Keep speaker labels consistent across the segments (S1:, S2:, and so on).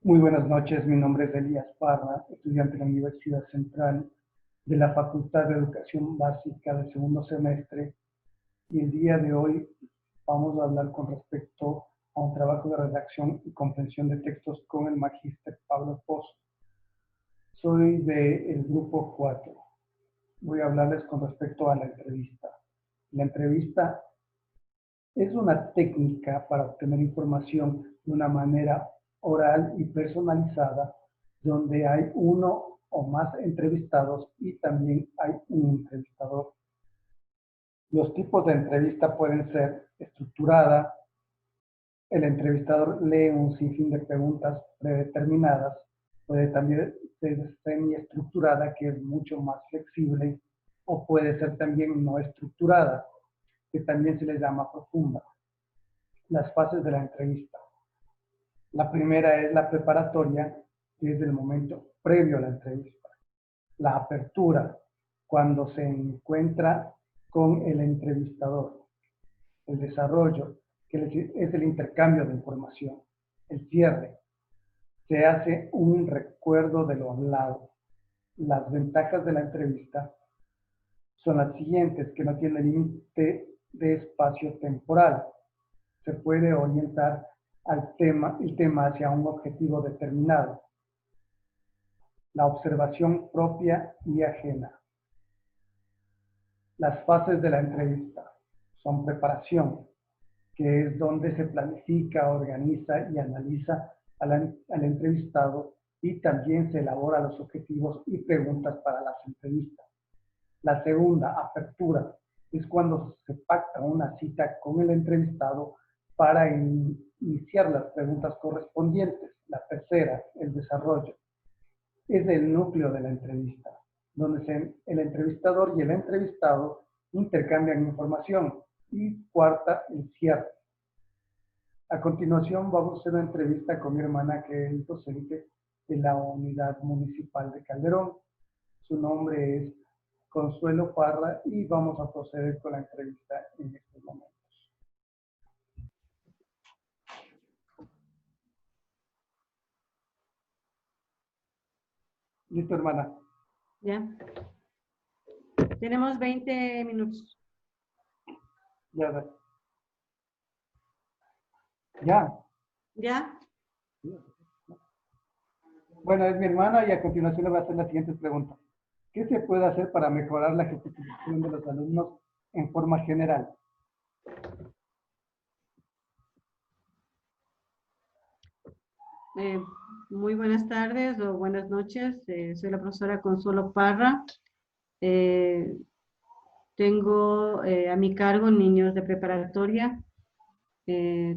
S1: Muy buenas noches, mi nombre es Elías Parra, estudiante de la Universidad Central de la Facultad de Educación Básica del segundo semestre, y el día de hoy vamos a hablar con respecto a un trabajo de redacción y comprensión de textos con el magíster Pablo Pozo. Soy del grupo 4. Voy a hablarles con respecto a la entrevista. La entrevista es una técnica para obtener información de una manera oral y personalizada, donde hay uno o más entrevistados y también hay un entrevistador. Los tipos de entrevista pueden ser estructurada, el entrevistador lee un sinfín de preguntas predeterminadas, puede también ser semiestructurada, que es mucho más flexible, o puede ser también no estructurada, que también se le llama profunda. Las fases de la entrevista. La primera es la preparatoria, que es el momento previo a la entrevista. La apertura, cuando se encuentra con el entrevistador. El desarrollo, que es el intercambio de información. El cierre, se hace un recuerdo de lo hablado. Las ventajas de la entrevista son las siguientes, que no tiene límite de espacio temporal. Se puede orientar el tema hacia un objetivo determinado. La observación propia y ajena. Las fases de la entrevista son preparación, que es donde se planifica, organiza y analiza al entrevistado, y también se elabora los objetivos y preguntas para las entrevistas. La segunda, apertura, es cuando se pacta una cita con el entrevistado para iniciar las preguntas correspondientes. La tercera, el desarrollo, es el núcleo de la entrevista, donde el entrevistador y el entrevistado intercambian información. Y cuarta, el cierre. A continuación vamos a hacer una entrevista con mi hermana, que es docente de la Unidad Municipal de Calderón. Su nombre es Consuelo Parra y vamos a proceder con la entrevista en estos momentos. ¿Listo, hermana?
S2: Ya. Tenemos 20 minutos.
S1: Ya. ¿Ya?
S2: ¿Ya?
S1: Bueno, es mi hermana y a continuación le voy a hacer las siguientes preguntas. ¿Qué se puede hacer para mejorar la gesticulación de los alumnos en forma general?
S2: Muy buenas tardes o buenas noches. Soy la profesora Consuelo Parra. Eh, Tengo a mi cargo niños de preparatoria.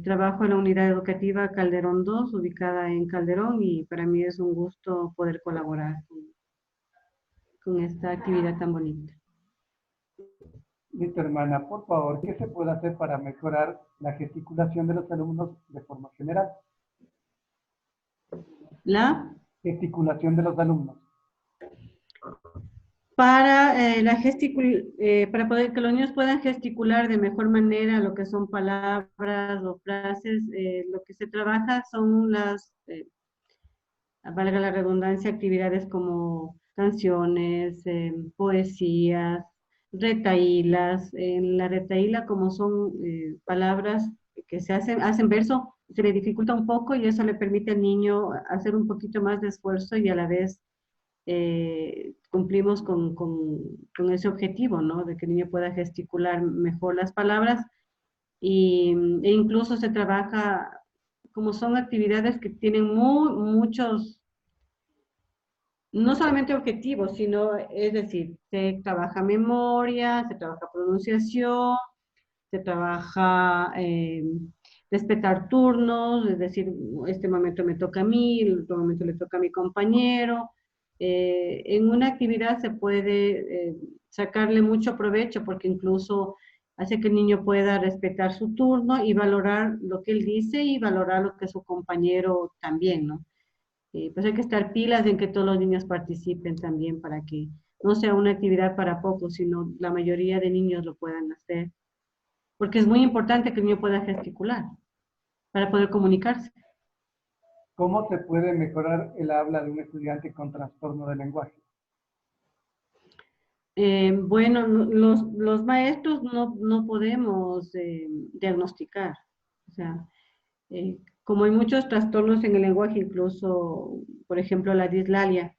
S2: Trabajo en la unidad educativa Calderón 2, ubicada en Calderón, y para mí es un gusto poder colaborar con esta actividad tan bonita.
S1: Listo, hermana, por favor, ¿qué se puede hacer para mejorar la gesticulación de los alumnos de forma general?
S2: La
S1: Gesticulación de los alumnos.
S2: Para, para poder que los niños puedan gesticular de mejor manera lo que son palabras o frases, lo que se trabaja son valga la redundancia, actividades como canciones, poesías, retahílas. En la retahíla, como son palabras que hacen verso, se le dificulta un poco y eso le permite al niño hacer un poquito más de esfuerzo, y a la vez cumplimos con ese objetivo, ¿no? De que el niño pueda gesticular mejor las palabras, e incluso se trabaja, como son actividades que tienen muchos, no solamente objetivos, sino, es decir, se trabaja memoria, se trabaja pronunciación, se trabaja respetar turnos, es decir, este momento me toca a mí, el otro momento le toca a mi compañero. En una actividad se puede sacarle mucho provecho, porque incluso hace que el niño pueda respetar su turno y valorar lo que él dice y valorar lo que su compañero también, ¿no? Pues hay que estar pilas en que todos los niños participen también, para que no sea una actividad para pocos, sino la mayoría de niños lo puedan hacer, porque es muy importante que el niño pueda gesticular para poder comunicarse.
S1: ¿Cómo se puede mejorar el habla de un estudiante con trastorno de lenguaje?
S2: Bueno, los maestros no podemos diagnosticar. O sea, como hay muchos trastornos en el lenguaje, incluso, por ejemplo, la dislalia,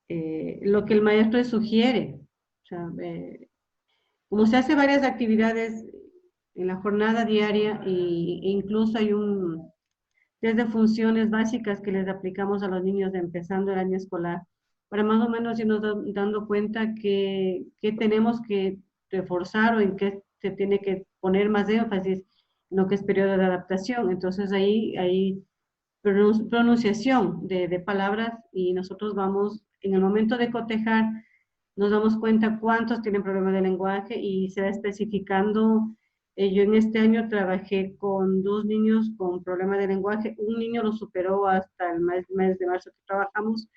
S2: lo que el maestro sugiere, o sea, como se hace varias actividades en la jornada diaria e incluso hay desde funciones básicas que les aplicamos a los niños de empezando el año escolar, para más o menos irnos dando cuenta que tenemos que reforzar o en qué se tiene que poner más énfasis en lo que es periodo de adaptación. Entonces ahí hay pronunciación de palabras y nosotros vamos, en el momento de cotejar, nos damos cuenta cuántos tienen problemas de lenguaje y se va especificando. Yo en este año trabajé con 2 niños con problemas de lenguaje. Un niño lo superó hasta el mes de marzo que trabajamos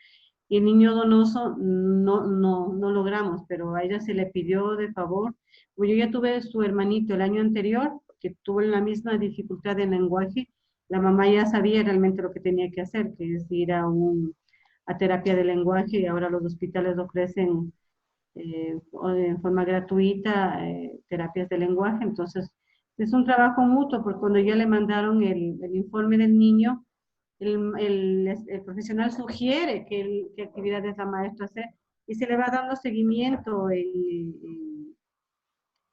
S2: y el niño donoso no logramos, pero a ella se le pidió de favor. Pues yo ya tuve su hermanito el año anterior, que tuvo la misma dificultad de lenguaje. La mamá ya sabía realmente lo que tenía que hacer, que es ir a terapia de lenguaje y ahora los hospitales ofrecen o de forma gratuita terapias de lenguaje. Entonces, es un trabajo mutuo, porque cuando ya le mandaron el informe del niño, el profesional sugiere qué actividades la maestra hace y se le va dando seguimiento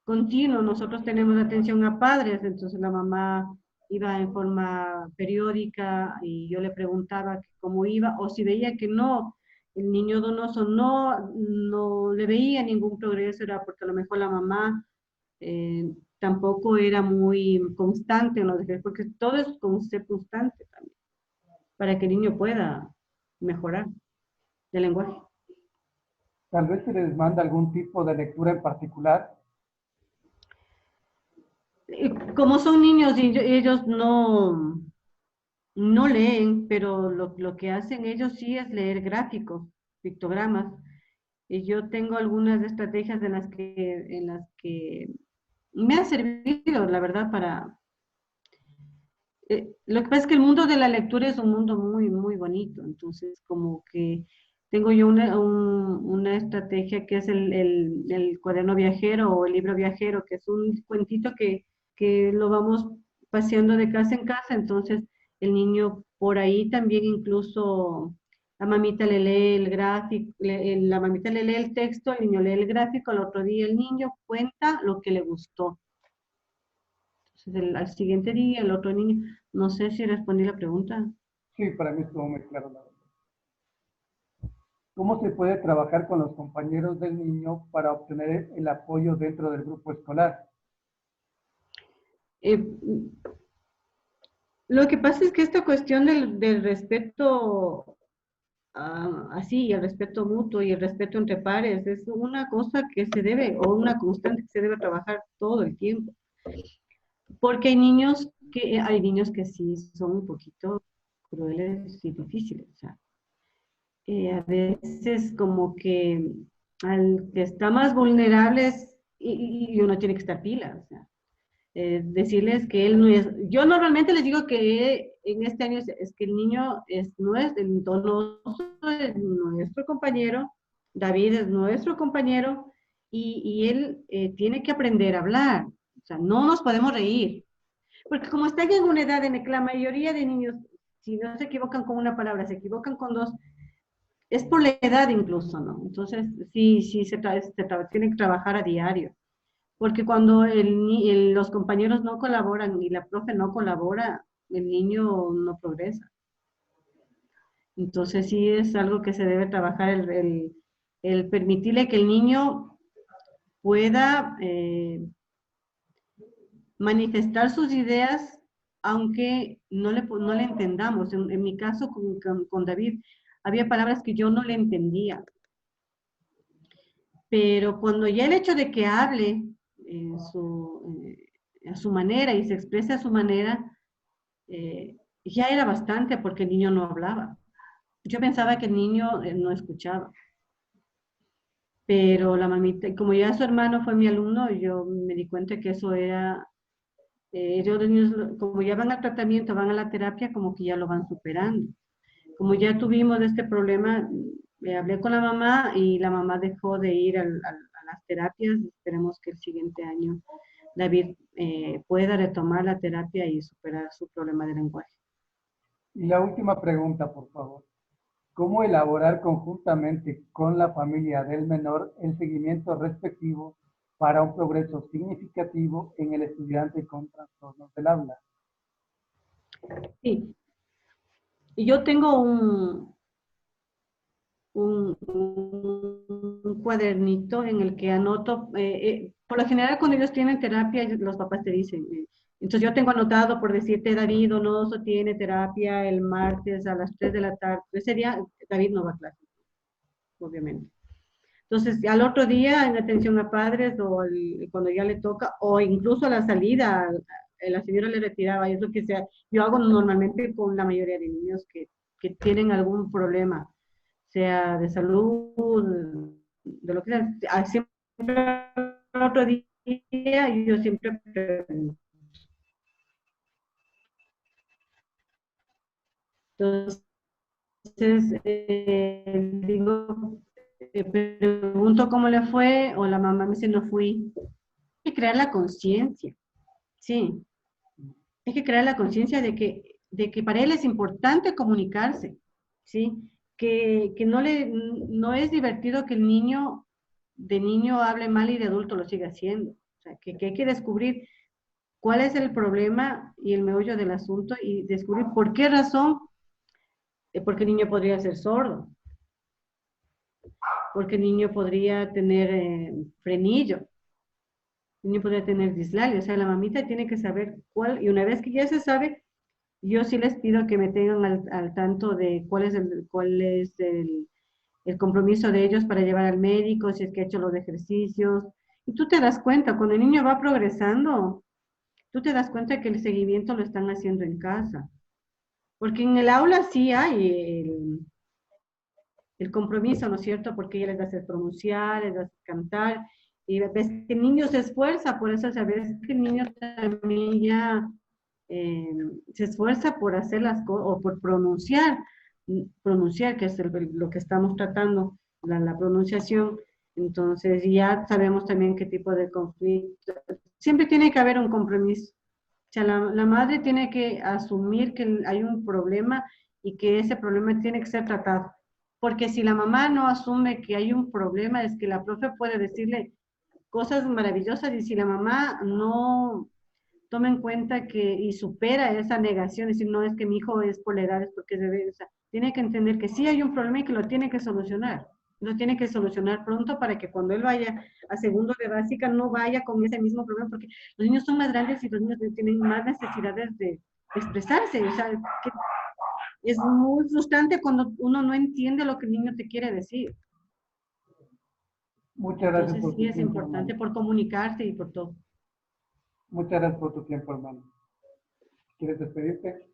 S2: continuo. Nosotros tenemos atención a padres, entonces la mamá iba en forma periódica y yo le preguntaba cómo iba o si veía que no, el niño donoso no le veía ningún progreso, era porque a lo mejor la mamá tampoco era muy constante en los ejercicios, porque todo es con ser constante también, para que el niño pueda mejorar el lenguaje.
S1: Tal vez se les manda algún tipo de lectura en particular.
S2: Como son niños y ellos no leen, pero lo que hacen ellos sí es leer gráficos, pictogramas. Y yo tengo algunas estrategias en las que me han servido, la verdad, para... lo que pasa es que el mundo de la lectura es un mundo muy, muy bonito. Entonces, como que tengo yo una estrategia que es el cuaderno viajero o el libro viajero, que es un cuentito que lo vamos paseando de casa en casa. Entonces, el niño por ahí también incluso la mamita le lee el gráfico, la mamita le lee el texto, el niño lee el gráfico, al otro día el niño cuenta lo que le gustó. Entonces, al siguiente día, el otro niño, no sé si respondí la pregunta.
S1: Sí, para mí estuvo muy claro la verdad. ¿Cómo se puede trabajar con los compañeros del niño para obtener el apoyo dentro del grupo escolar?
S2: Eh, lo que pasa es que esta cuestión del respeto así, y el respeto mutuo y el respeto entre pares es una cosa que se debe, o una constante que se debe trabajar todo el tiempo. Porque hay niños que sí son un poquito crueles y difíciles. O sea, a veces como que al que está más vulnerable y uno tiene que estar pila, o sea, decirles que él no es, yo normalmente les digo que en este año es que el niño no es el donoso, es nuestro compañero, David es nuestro compañero y él tiene que aprender a hablar, o sea, no nos podemos reír, porque como están en una edad en la que la mayoría de niños, si no se equivocan con una palabra, se equivocan con dos, es por la edad incluso, ¿no? Entonces, sí, sí, tiene que trabajar a diario, porque cuando los compañeros no colaboran y la profe no colabora, el niño no progresa. Entonces, sí es algo que se debe trabajar, el permitirle que el niño pueda manifestar sus ideas, aunque no le entendamos. En mi caso, con David, había palabras que yo no le entendía. Pero cuando ya el hecho de que hable a su manera y se exprese a su manera, ya era bastante porque el niño no hablaba. Yo pensaba que el niño no escuchaba, pero la mamita, como ya su hermano fue mi alumno, yo me di cuenta que eso era ellos los niños, como ya van al tratamiento, van a la terapia, como que ya lo van superando. Como ya tuvimos este problema, hablé con la mamá y la mamá dejó de ir a las terapias. Esperemos que el siguiente año David pueda retomar la terapia y superar su problema de lenguaje.
S1: Y la última pregunta, por favor. ¿Cómo elaborar conjuntamente con la familia del menor el seguimiento respectivo para un progreso significativo en el estudiante con trastornos del habla?
S2: Sí, y yo tengo un cuadernito en el que anoto, por lo general cuando ellos tienen terapia, los papás te dicen, entonces yo tengo anotado por decirte, David Donoso tiene terapia el martes a las 3 de la tarde, ese día David no va a clase, obviamente. Entonces, al otro día en atención a padres o cuando ya le toca, o incluso a la salida, la señora le retiraba, y es lo que sea, yo hago normalmente con la mayoría de niños que tienen algún problema, sea de salud, de lo que sea. Siempre al otro día yo siempre pregunto. Entonces, digo, pregunto cómo le fue, o la mamá me dice no fui. Hay que crear la conciencia, sí, hay que crear la conciencia de que para él es importante comunicarse, sí, que no es divertido que el niño de niño hable mal y de adulto lo siga haciendo. O sea, que hay que descubrir cuál es el problema y el meollo del asunto y descubrir por qué razón, porque el niño podría ser sordo, porque el niño podría tener frenillo, el niño podría tener dislalia. O sea, la mamita tiene que saber cuál, y una vez que ya se sabe, yo sí les pido que me tengan al tanto de cuál es el compromiso de ellos para llevar al médico, si es que ha hecho los ejercicios. Y tú te das cuenta, cuando el niño va progresando, tú te das cuenta que el seguimiento lo están haciendo en casa. Porque en el aula sí hay el compromiso, ¿no es cierto? Porque ella les hace pronunciar, les hace cantar, y ves que el niño se esfuerza, por eso sabes que el niño también ya eh, se esfuerza por hacer las cosas, o por pronunciar, que es lo que estamos tratando, la pronunciación. Entonces ya sabemos también qué tipo de conflicto. Siempre tiene que haber un compromiso. O sea, la madre tiene que asumir que hay un problema y que ese problema tiene que ser tratado. Porque si la mamá no asume que hay un problema, es que la profe puede decirle cosas maravillosas, y si la mamá no toma en cuenta que y supera esa negación, es decir, no es que mi hijo es por la edad, es porque debe, o sea, tiene que entender que sí hay un problema y que lo tiene que solucionar. Lo tiene que solucionar pronto para que cuando él vaya a segundo de básica no vaya con ese mismo problema, porque los niños son más grandes y los niños tienen más necesidades de expresarse. O sea, que es muy frustrante cuando uno no entiende lo que el niño te quiere decir.
S1: Muchas gracias
S2: Entonces
S1: por
S2: sí
S1: tu
S2: es
S1: tiempo, hermano.
S2: importante por comunicarse y por todo.
S1: Muchas gracias por tu tiempo, hermano. ¿Quieres despedirte?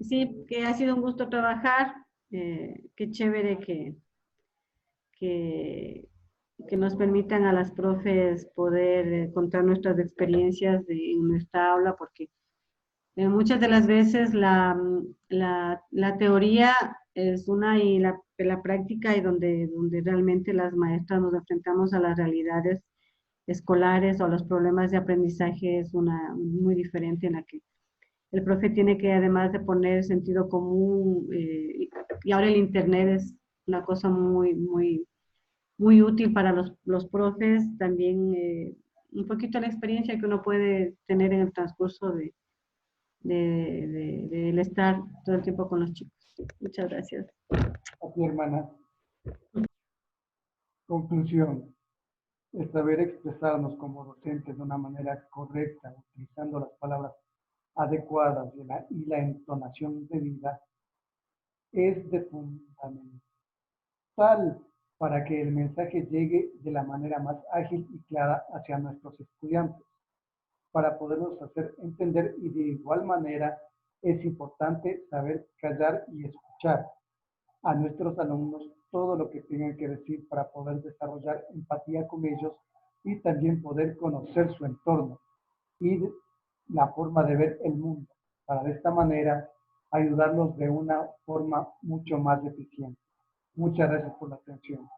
S2: Sí, que ha sido un gusto trabajar. Qué chévere que, que nos permitan a las profes poder contar nuestras experiencias en nuestra aula, porque muchas de las veces la teoría es una y la práctica, y donde realmente las maestras nos enfrentamos a las realidades escolares o a los problemas de aprendizaje, es una muy diferente, en la que el profe tiene que, además de poner sentido común, y ahora el Internet es una cosa muy útil para los profes, también un poquito la experiencia que uno puede tener en el transcurso del estar todo el tiempo con los chicos. Muchas gracias.
S1: A ti, hermana. Conclusión. El saber expresarnos como docentes de una manera correcta, utilizando las palabras adecuadas y la entonación debida, es de fundamental para que el mensaje llegue de la manera más ágil y clara hacia nuestros estudiantes, para podernos hacer entender, y de igual manera es importante saber callar y escuchar a nuestros alumnos todo lo que tengan que decir para poder desarrollar empatía con ellos y también poder conocer su entorno. y la forma de ver el mundo, para de esta manera ayudarlos de una forma mucho más eficiente. Muchas gracias por la atención.